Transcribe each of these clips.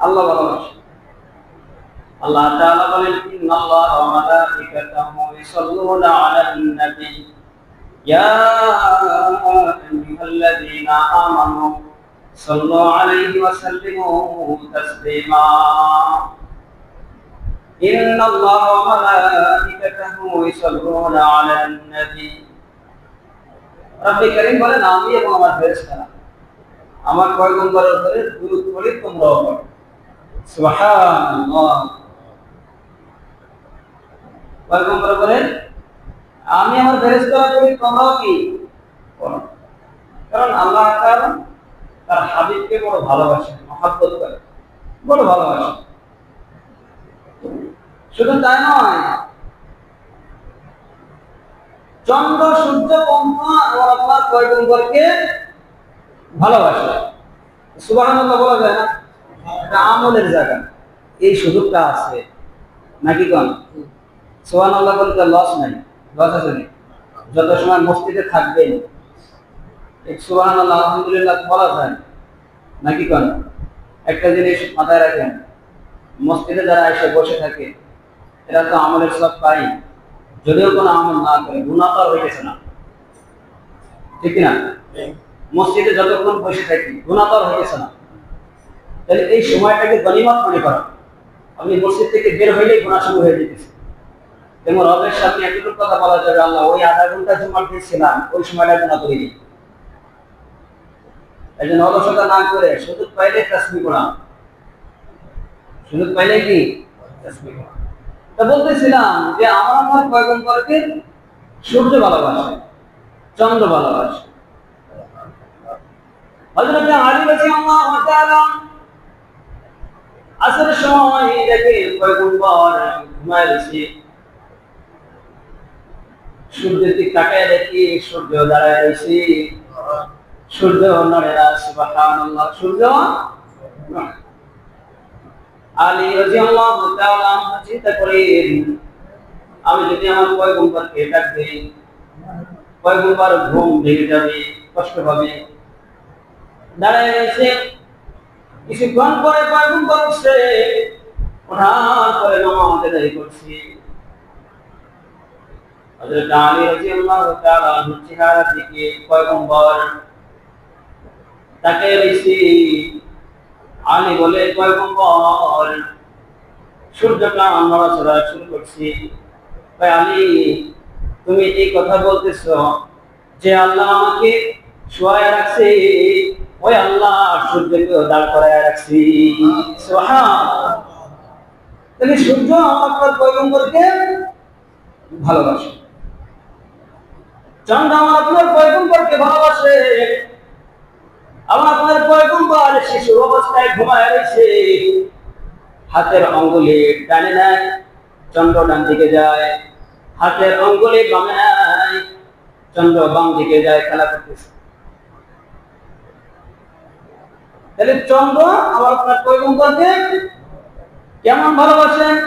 আল্লাহ ভালোবাসে। আল্লাহ তাআলা বলেন, ইন্নাল্লাহা ওয়া মালাইকাতাহু ইউসাল্লুনা আলান নবী ইয়া আইয়ুহাল্লাযীনা আমানু সাল্লু আলাইহি ওয়া সাল্লিমু তাসলিমা। ইন্নাল্লাহা ওয়া মালাইকাতাহু ইউসাল্লুনা আলান নবী। রব্বি কারীম বলেন, আমি এবং আমার ফেরেশতারা আমার পয়গম্বরের উপরে দুরূদ পড়ি, তোমরাও পড়ো। সুবহানাল্লাহ। পয়গম্বর বলেন, আমি আমার ফেরেশতারা পড়ি, তোমরাও কি পড়ো। কারণ আল্লাহ তাআলা তার হাবিবকে বড় ভালোবাসেন, মহব্বত করেন, বড় ভালোবাসেন। শুধু তাই নয়, চন্দ্র সূর্য পন্থা আমার আল্লাহ পয়গম্বরকে ভালোবাসে। সুবহানাল্লাহ বলা যায় না? এটা আমলের জায়গা, এই সুযোগটা আছে নাকি কোন? সুবহানাল্লাহ বলতে লস নাই, লস আছে নাকি? যত সময় মসজিদে থাকবেন এই সুবহানাল্লাহ আলহামদুলিল্লাহ বলা যায় নাকি কোন? একটা জিনিস মাথায় রাখেন, মসজিদে যারা এসে বসে থাকে এরা তো আমলের সব পাই, যদিও কোনো আমল না করে গুনাহ তো হয়ে গেছে না, ঠিক না? মসজিদে যতক্ষণ বসে থাকি গুনাহ তো হয়ে গেছে না। তাহলে এই সময়টাকে গনিমত মনে করা। আপনি মসজিদ থেকে বের হইলেই গুনাহ শুরু হয়ে যেতেছে। যেমন রবের সামনে এতটুকু কথা বলা যাবে, আল্লাহ ওই আধা ঘন্টা জুমার দিয়েছিলাম, ওই সময়টা গুনাহ করে দিই। এই জন্য অলসতা না করে সুযোগ পাইলে তাসবিহ করা, সুযোগ পাইলে কি তাসবিহ করা। তা বলতেছিলাম যে আমার পয়গম্বরকে সূর্য ভালোবাসে, চন্দ্র ভালোবাসে। হযরত আলী রাদিয়াল্লাহু তাআলা আসরের সময় দেখে পয়গম্বর ঘুমায় রয়েছে, সূর্যের দিকে তাকায় দেখি সূর্য দাঁড়ায় রয়েছে, সূর্য নড়ে না। সুবহানাল্লাহ, সূর্য নড়ে। আলী রাদিয়াল্লাহু তাআলা চিন্তা করেন, আমি যদি আমার পয়গম্বরকে ডাক দেই, পয়গম্বর ঘুম ভেঙে যাবে, কষ্ট পাবে। দাঁড়ায় রয়েছে, কিছুক্ষণ পরে পয়গম্বর উঠছে, ওঠার পরে নামাজ আদায় করছি। হযরত আলী রাদিয়াল্লাহু তাআলা চেহারার দিকে পয়গম্বর তাকিয়ে রয়েছে। আলী বলে, পয়গম্বর সূর্যটা নড়াচড়া শুরু করছে। ভাই আলী, তুমি এই কথা বলতেছো যে আল্লাহ আমাকে শোয়ায় রাখছে, ওই আল্লাহ সূর্যকে দাঁড় করায় রাখছে। সুবহানাল্লাহ। তাহলে সূর্য আমার পয়গম্বরকে ভালোবাসে, চন্দ্র আমার আপনার পয়গম্বরকে ভালোবাসে। আমার আপনার পয়গম্বর শিশু অবস্থায় ঘুমায় রয়েছে, হাতের আঙ্গুলে ডানে নেয়, চন্দ্র ডান দিকে যায়, হাতের আঙ্গুলে বামে নেয়, চন্দ্র বাম দিকে যায়, খেলা করতেছে। তাহলে চন্দ্র আমার আপনার পয়গম্বরকে কেমন ভালোবাসেন?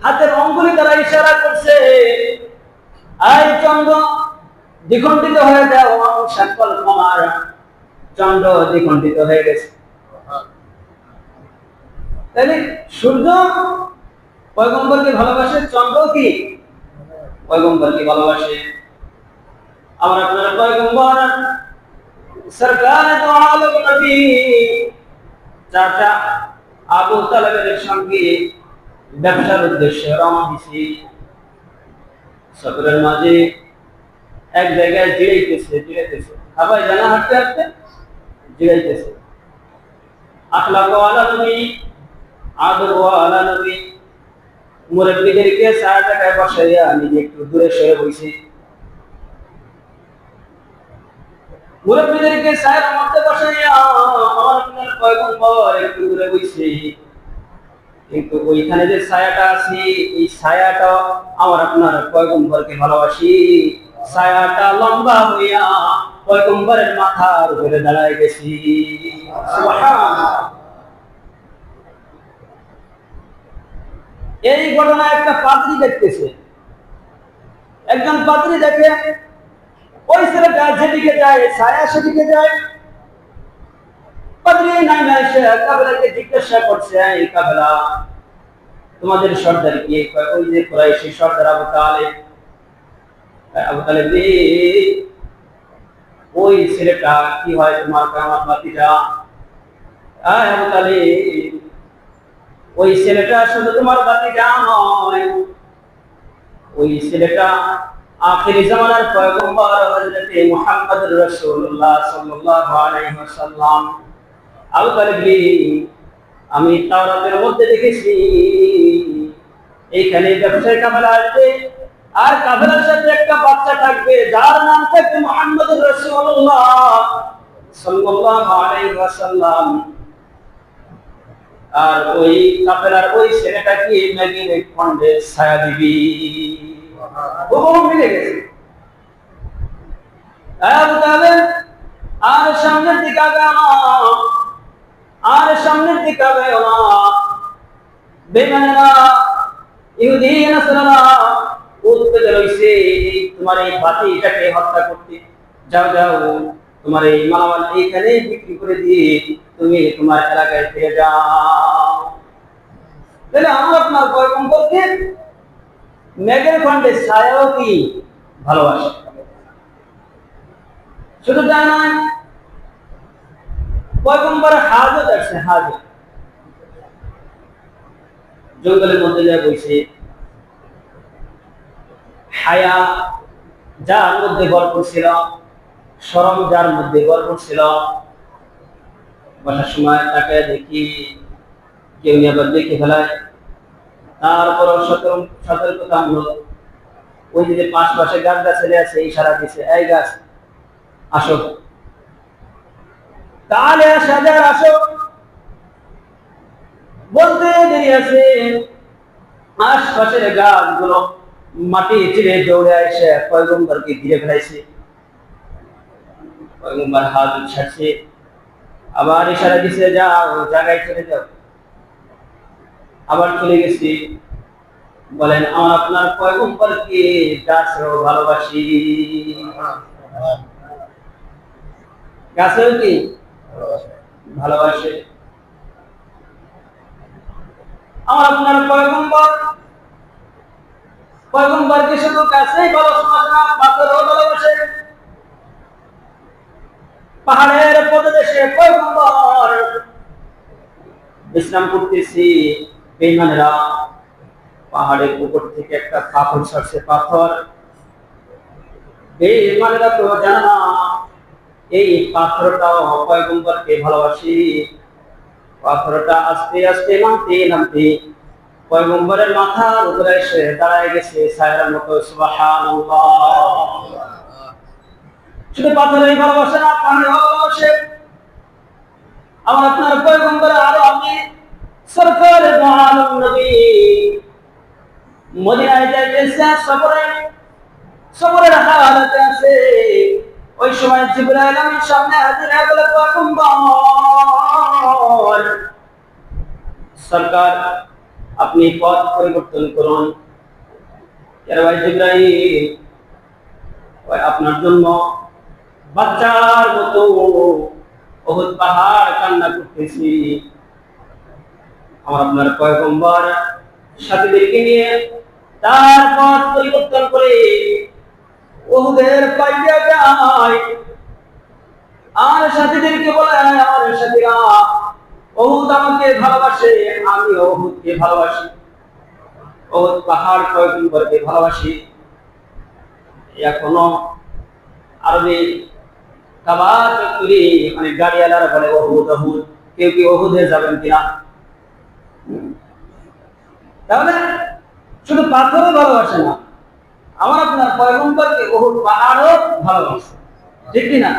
হাতের আঙ্গুলি দ্বারা ইশারা করছে, আয় চন্দ্র দ্বিখণ্ডিত হয়ে যাও, সকল কমার। চন্দ্র দ্বিখণ্ডিত হয়ে গেছে। তাহলে সূর্য পয়গম্বরকে ভালোবাসে, চন্দ্র কি পয়গম্বরকে ভালোবাসে। আমার আপনার পয়গম্বর সরকার দো আলম নবী চাচা আবু তালেবের সঙ্গে ব্যবসার উদ্দেশ্যে রওনা দিয়েছি। সফরের মাঝে এক জায়গায় জিরাইতেছে, সবাই জানা হাঁটতে হাঁটতে জিরাইতেছে। আখলাক ওয়ালা নবী, আদব ওয়ালা নবী, মুরব্বিদেরকে সারা জায়গায় বসাইয়া নিজে একটু দূরে সরে বসে। মুরব্বিদেরকে ছায়ার মধ্যে বসাইয়া আমার আপনার পয়গম্বর একটু দূরে বসে। কিন্তু ওইখানে যে ছায়াটা আছে, এই ছায়াটা আমার আপনার পয়গম্বরকে ভালোবাসি। ছায়াটা লম্বা হইয়া পয়গম্বরের মাথার উপরে দাঁড়ায় গেছি। সুবহানাল্লাহ। এই ঘটনা একটা পাদ্রী দেখতেছে। একজন পাদ্রী দেখে ওই ছেলেটা যেদিকে যায় ছায়া সেদিকে যায়। পাদ্রী নামে এসে কাফেলাকে জিজ্ঞাসা করছে, এই কাফেলা তোমাদের সর্দার কি? ওই যে কুরাইশি সর্দার আবু তালেব। আবু তালেব রে, ওই ছেলেটা কি হয় তোমার? আমার ভাতিজা। আবু তালেব, ওই ছেলেটা শুধু তোমার ভাতিজা নয়, ওই ছেলেটা আখিরি জামানার পয়গম্বর হযরত মুহাম্মদুর রাসূলুল্লাহ সাল্লাল্লাহু আলাইহি ওয়াসাল্লাম। আবু তালেব রে, আমি তাওরাতের মধ্যে দেখেছি এইখানে ব্যবসায়ী কাফেলা আসবে, আর কাফেলার সাথে একটা বাচ্চা থাকবে যার নাম থাকবে মুহাম্মদুর রাসূলুল্লাহ সাল্লাল্লাহু আলাইহি ওয়াসাল্লাম। আর ওই কাফেলার ওই ছেলেটা কি মেঘের খণ্ডে ছায়া দিবি। হুবহু মিলে গেছে। আবু তালেব আর সামনের দিকে আগানো, আর সামনের দিকে আগানো না। বেঈমানেরা, ইহুদি নাসারারা উৎপেতে রইছে তোমার এই ভাতিজাকে হত্যা করতে। যাও যাও, তোমার এই মালামাল এইখানে বিক্রি করে দিয়ে তুমি তোমার এলাকায় ফিরে যাও। তাহলে আমরা আপনার পয়গম্বরকে মেঘের খণ্ডে ছায়াও কি ভালোবাসে। শুধু তাই নয়, পয়গম্বরের হাজত আছে। হাজত জঙ্গলের মধ্যে যা বইছে, হায়া যার মধ্যে ভরপুর ছিল, শরম যার মধ্যে ভরপুর ছিল, বসার সময় তাকে দেখি কেউ আবার দেখে ফেলায়। তারপর সতর্কতামূলক ওই যে পাশে গাছ গাছালি আছে, ইশারা দিছে, এই গাছ আসো, তাহলে সাজার আসো। বলতে দেরি আছে, আশপাশের গাছগুলো মাটি চিরে দৌড়ে এসে পয়গম্বরকে ঘিরে ফেলাইছে। পয়গম্বর হাত ছাড়ছে, আবার ইশারা দিছে, যাও জায়গায় চলে যাও। আবার চলে গেছি। বলেন, আমার আপনার পয়গম্বরকে গাছও ভালোবাসি, গাছেও কি ভালোবাসে। আমার আপনার পয়গম্বরকে শুধু গাছেই ভালোবাসে না, পাথরও ভালোবাসে। পাহাড়ের প্রদেশে পয়গম্বর বিশ্রাম করতেছি, বেঈমানেরা পাহাড়ের উপর থেকে একটা পাথর ছাড়ছে। পাথর, বেঈমানেরা তো জানে না এই পাথরটাও পয়গম্বরকে ভালোবাসি। পাথরটা আস্তে আস্তে নামতে পয়গম্বরের মাথার উপরে এসে দাঁড়ায় গেছে ছায়ার মতো। সুবহানাল্লাহ। শুধু পাথরেই ভালোবাসে না, পাহাড়ে ভালোবাসে। আমার আপনার পয়গম্বর আরো আমি সরকারে দু আলম নবী মদিনায় যাইতেছে, সফরের হালাতে আছে। ওই সময় জিবরাইল আমিন সামনে হাজির হয়ে গেল, পয়গম্বর সরকার আপনি পথ পরিবর্তন করুন। এর ভাই জিবরাইল, আপনার জন্য বাচ্চার মতো বহুত পাহাড় কান্না করতেছি। আমার আপনার পয়গম্বর সাথীদেরকে নিয়ে তার পথ পরিবর্তন করে ওহুদের পাইয়া যায়। আর সাথীদেরকে বলে, আমার সাথীরা, ওহুদ আমাকে ভালোবাসে, আমি ওহুদকে ভালোবাসি। ওহুদ পাহাড় পয়গম্বরকে ভালোবাসি। এখনো আরবি কাবার করি, মানে গাড়িওয়ালারা বলে ওহুদ ওহুদ, কেউ কি ওহুদে যাবেন কিনা? তাহলে শুধু পাথরও ভালোবাসে না, আমার আপনার পয়গম্বরকে ওহুদ পাহাড়ও ভালোবাসে, ঠিক কিনা?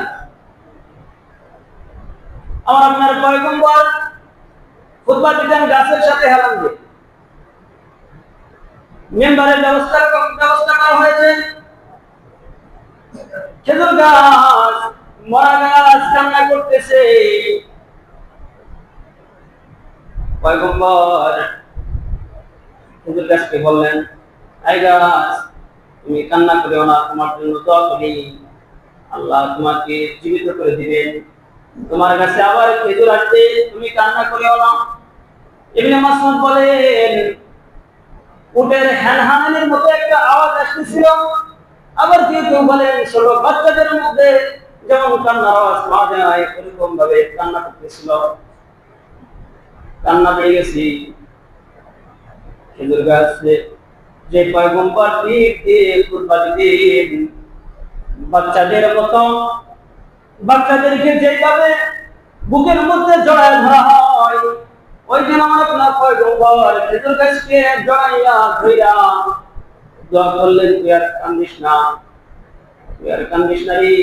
আমার আপনার পয়গম্বর খুতবা দিতেন গাছের সাথে হেলান দিয়ে। মেম্বারের ব্যবস্থা করা হয়েছে। খেজুর গাছ, মরা গাছ কান্না করতেছে। পয়গম্বর খেজুর গাছকে বললেন, এই গাছ তুমি কান্না করিও না, তোমার জন্য দোয়া করি, আল্লাহ তোমাকে জীবিত করে দিবেন। তোমার কাছে আবার খেজুর আসবে, তুমি কান্না করিও না। ইবনে মাসউদ বলেন উটের হ্যানহানের মতো একটা আওয়াজ আসতেছিল। আবার কেউ কেউ বলেন ছোট বাচ্চাদের মধ্যে যেমন কান্নার আওয়াজ পাওয়া যায় এরকম ভাবে কান্না করতেছিল। কান্না পেয়ে গেছি। খেজুর গাছ যে পয়গম্বর কুরবানি দিন বাচ্চাদের মতো, বাচ্চাদেরকে যেভাবে বুকের মধ্যে জড়ায় ধরা হয়, ওই দিন আমার আপনার পয়গম্বর খেজুর গাছকে জড়াইয়া ধইরা দোয়া করলেন, তুই আর কান্দিস না, তুই আর কান্দিস না রে,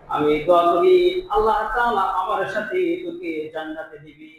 আমি দোয়া করি আল্লাহ তাআলা আমার সাথে তোকে জান্নাতে দিবি।